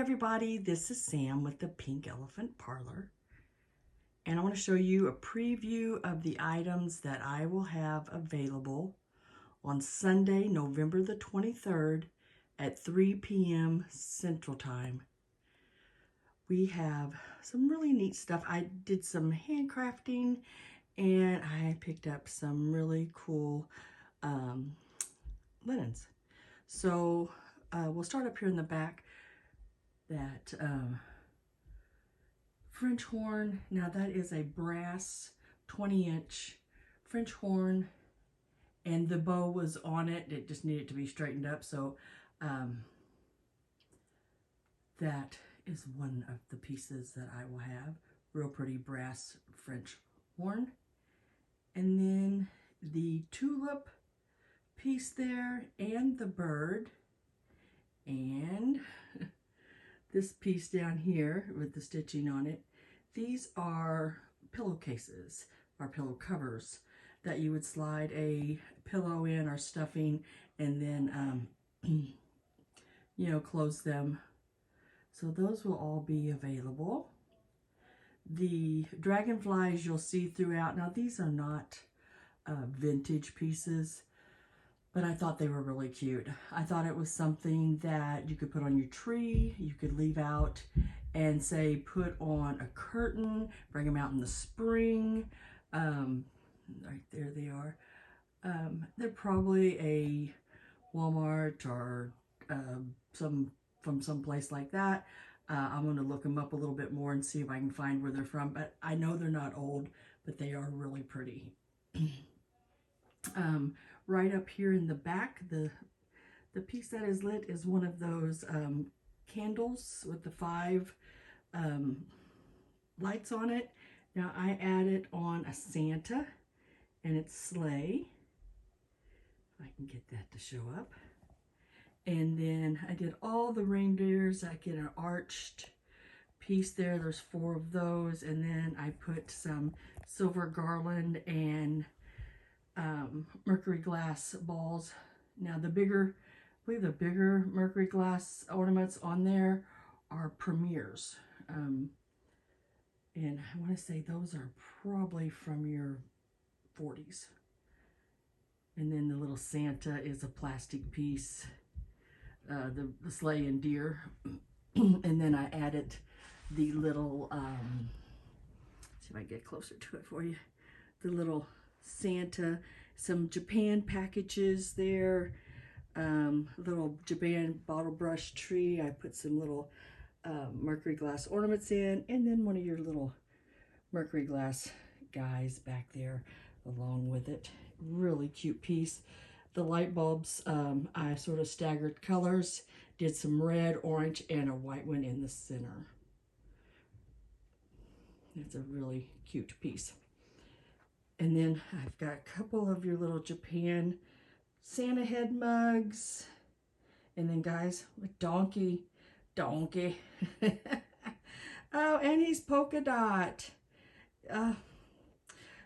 everybody, this is Sam with the Pink Elephant Parlor, and I want to show you a preview of the items that I will have available on Sunday, November the 23rd at 3 p.m. Central Time. We have some really neat stuff. I did some handcrafting and I picked up some really cool linens. So we'll start up here in the back. That French horn. Now that is a brass 20-inch French horn, and the bow was on it. It just needed to be straightened up. So that is one of the pieces that I will have. Real pretty brass French horn. And then the tulip piece there, and the bird, and this piece down here with the stitching on it. These are pillowcases or pillow covers that you would slide a pillow in or stuffing and then you know, close them. So those will all be available. The dragonflies you'll see throughout. Now these are not vintage pieces, but I thought they were really cute. I thought it was something that you could put on your tree, you could leave out and say put on a curtain, bring them out in the spring. Right there they are. They're probably a Walmart or from some place like that. I'm going to look them up a little bit more and see if I can find where they're from, but I know they're not old, but they are really pretty. Right up here in the back, the piece that is lit is one of those candles with the 5 lights on it. Now I added on a Santa and its sleigh. If I can get that to show up. And then I did all the reindeers. I get an arched piece there. There's 4 of those. And then I put some silver garland and mercury glass balls. Now the bigger, I believe the bigger mercury glass ornaments on there are premieres. And I want to say those are probably from your 40s. And then the little Santa is a plastic piece. The sleigh and deer. And then I added the little, see if I can get closer to it for you, the little Santa, some Japan packages there, little Japan bottle brush tree. I put some little mercury glass ornaments in, and then one of your little mercury glass guys back there along with it. Really cute piece. The light bulbs, I sort of staggered colors, did some red, orange, and a white one in the center. It's a really cute piece. And then I've got a couple of your little Japan Santa head mugs. And then guys, with donkey. Oh, and he's polka dot.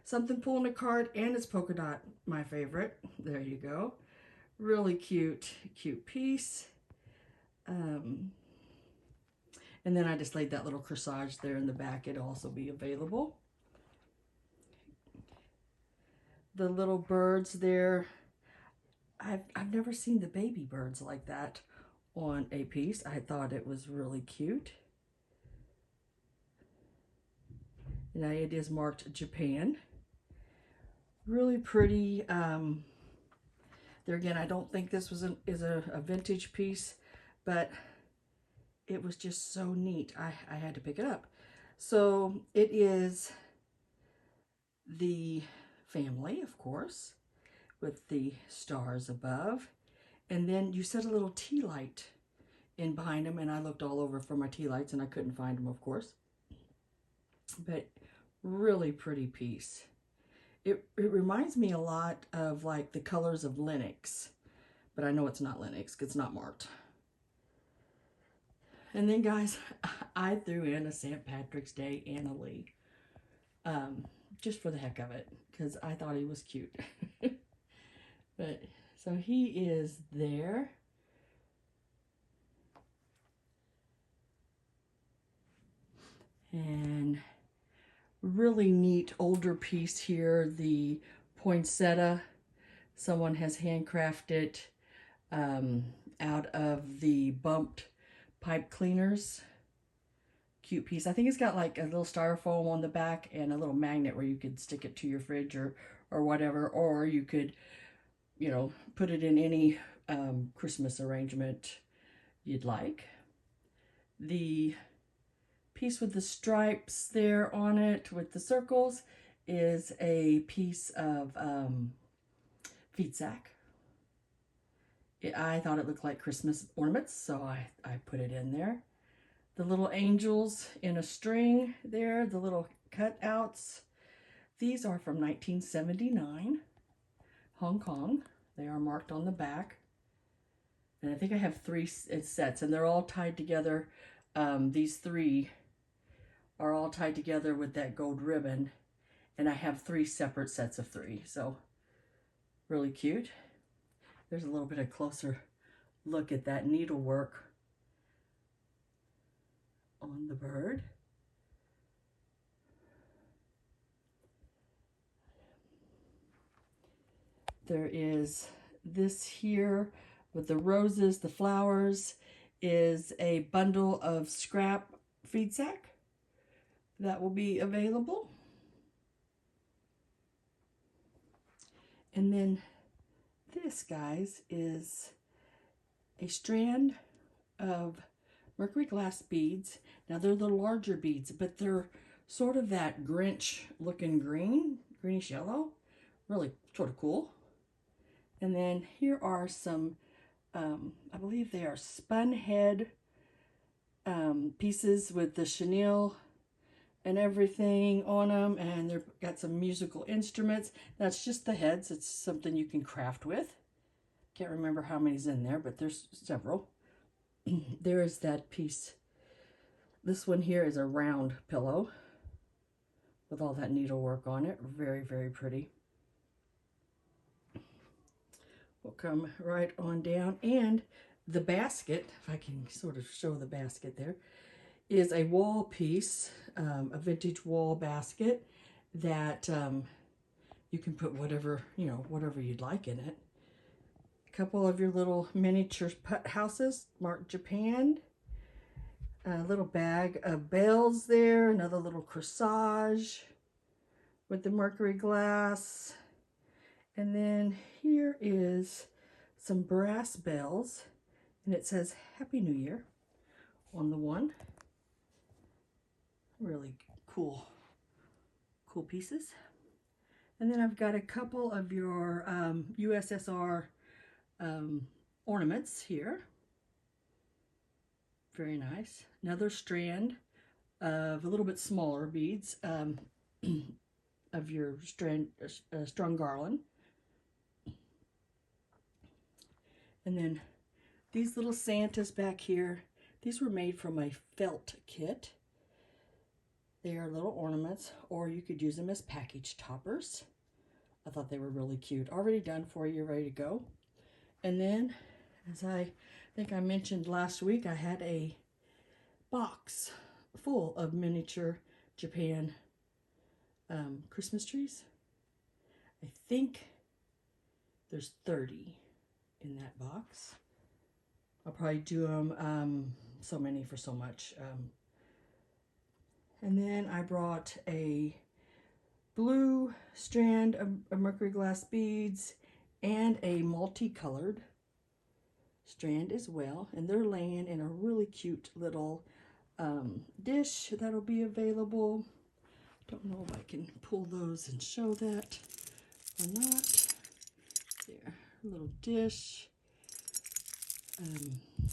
Something pulling a cart, and it's polka dot, my favorite. There you go. Really cute piece. And then I just laid that little corsage there in the back. It'll also be available. The little birds there, I've never seen the baby birds like that on a piece. I thought it was really cute. Now it is marked Japan. Really pretty. There again, I don't think this was is a vintage piece, but it was just so neat. I had to pick it up. So it is the family, of course, with the stars above. And then you set a little tea light in behind them, and I looked all over for my tea lights and I couldn't find them, of course. But really pretty piece. It reminds me a lot of like the colors of Lenox, but I know it's not Lenox because it's not marked. And then guys, I threw in a St. Patrick's Day Anna Lee, just for the heck of it, because I thought he was cute. But so he is there. And really neat older piece here, the poinsettia. Someone has handcrafted out of the bumped pipe cleaners. Cute piece. I think it's got like a little styrofoam on the back and a little magnet where you could stick it to your fridge or whatever, or you could, you know, put it in any Christmas arrangement you'd like. The piece with the stripes there on it with the circles is a piece of FeedSack. I thought it looked like Christmas ornaments, so I put it in there. The little angels in a string there, the little cutouts. These are from 1979, Hong Kong. They are marked on the back. And I think I have 3 sets, and they're all tied together. These 3 are all tied together with that gold ribbon. And I have 3 separate sets of 3. So, really cute. There's a little bit of closer look at that needlework on the bird. There is this here with the roses, the flowers, is a bundle of scrap FeedSack that will be available. And then this, guys, is a strand of mercury glass beads. Now they're the larger beads, but they're sort of that Grinch looking green, greenish yellow. Really sort of cool. And then here are some, I believe they are spun head pieces with the chenille and everything on them, and they've got some musical instruments. That's just the heads. It's something you can craft with. Can't remember how many's in there, but there's several. There is that piece. This one here is a round pillow with all that needlework on it. Very, very pretty. We'll come right on down, and the basket, if I can sort of show the basket there, is a wall piece, a vintage wall basket that you can put whatever, you know, whatever you'd like in it. A couple of your little miniature put houses marked Japan. A little bag of bells there, another little corsage with the mercury glass. And then here is some brass bells, and it says Happy New Year on the one. Really cool pieces. And then I've got a couple of your USSR ornaments here. Very nice. Another strand of a little bit smaller beads of your strung garland. And then these little Santas back here, these were made from a felt kit. They are little ornaments, or you could use them as package toppers. I thought they were really cute. Already done for you, ready to go. And then, as I think I mentioned last week, I had a box full of miniature Japan Christmas trees. I think there's 30 in that box. I'll probably do them so many for so much. And then I brought a blue strand of mercury glass beads and a multicolored strand as well. And they're laying in a really cute little dish that'll be available. Don't know if I can pull those and show that or not. There, a little dish.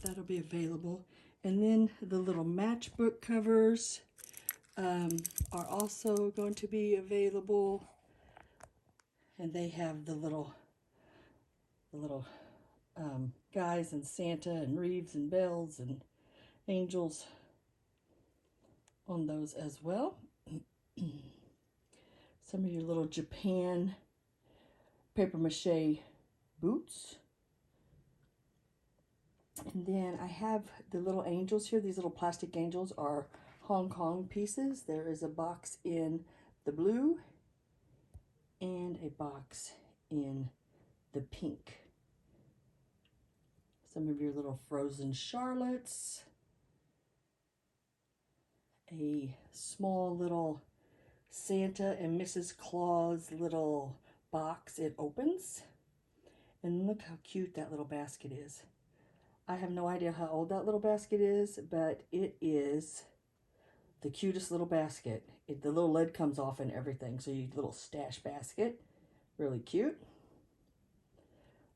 That'll be available. And then the little matchbook covers are also going to be available. And they have the little guys and Santa and wreaths and bells and angels on those as well. Some of your little Japan paper mache boots. And then I have the little angels here. These little plastic angels are Hong Kong pieces. There is a box in the blue and a box in the pink. Some of your little frozen Charlottes. A small little Santa and Mrs. Claus little box. It opens. And look how cute that little basket is. I have no idea how old that little basket is, but it is the cutest little basket. The little lid comes off and everything, so you little stash basket. Really cute.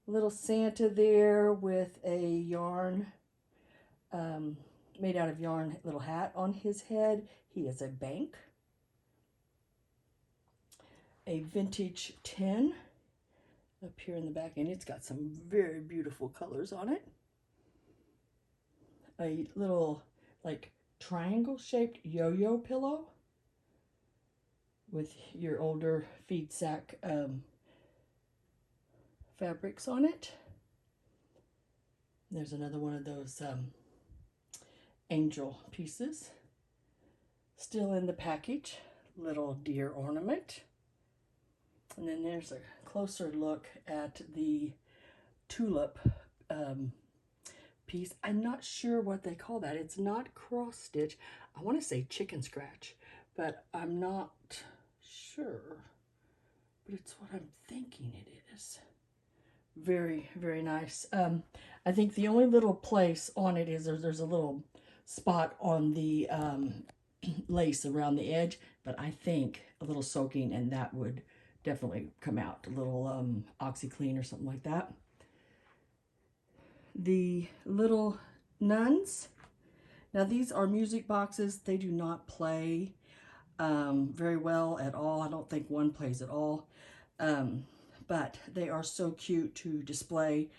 Little Santa there with a yarn, made out of yarn little hat on his head. He is a bank. A vintage tin up here in the back, and it's got some very beautiful colors on it. A little like triangle shaped yo-yo pillow with your older FeedSack fabrics on it. There's another one of those angel pieces still in the package. Little deer ornament. And then there's a closer look at the tulip piece. I'm not sure what they call that. It's not cross stitch. I want to say chicken scratch, but I'm not sure. But it's what I'm thinking it is. Very, very nice. I think the only little place on it is there's a little spot on the lace around the edge, but I think a little soaking and that would definitely come out. A little OxyClean or something like that. The little nuns. Now these are music boxes. They do not play very well at all. I don't think one plays at all. But they are so cute to display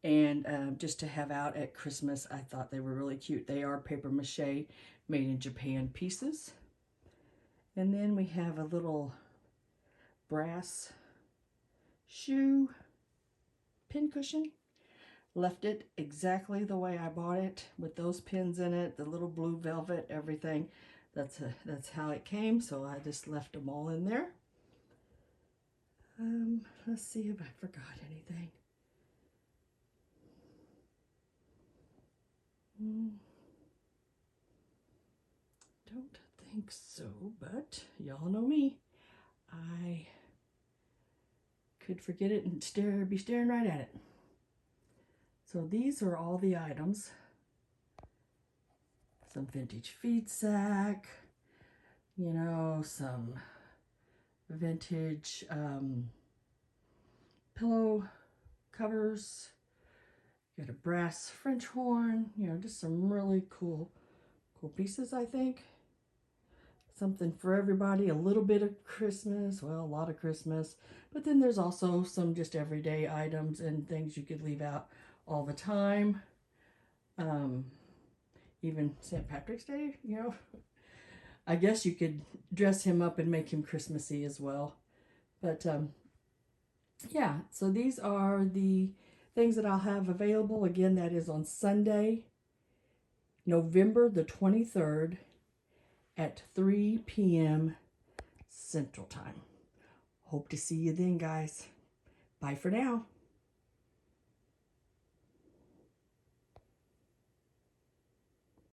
and just to have out at Christmas. I thought they were really cute. They are paper mache made in Japan pieces. And then we have a little brass shoe pincushion. Left it exactly the way I bought it with those pins in it, the little blue velvet, everything. That's how it came, so I just left them all in there. Let's see if I forgot anything. Don't think so, but y'all know me. I could forget it and be staring right at it. So these are all the items. Some vintage FeedSack, you know, some vintage pillow covers. Got a brass French horn, you know, just some really cool pieces, I think. Something for everybody, a little bit of Christmas, well, a lot of Christmas. But then there's also some just everyday items and things you could leave out all the time. Even St. Patrick's Day, you know. I guess you could dress him up and make him Christmassy as well. But yeah, so these are the things that I'll have available. Again, that is on Sunday, November the 23rd at 3 p.m. Central Time. Hope to see you then, guys. Bye for now.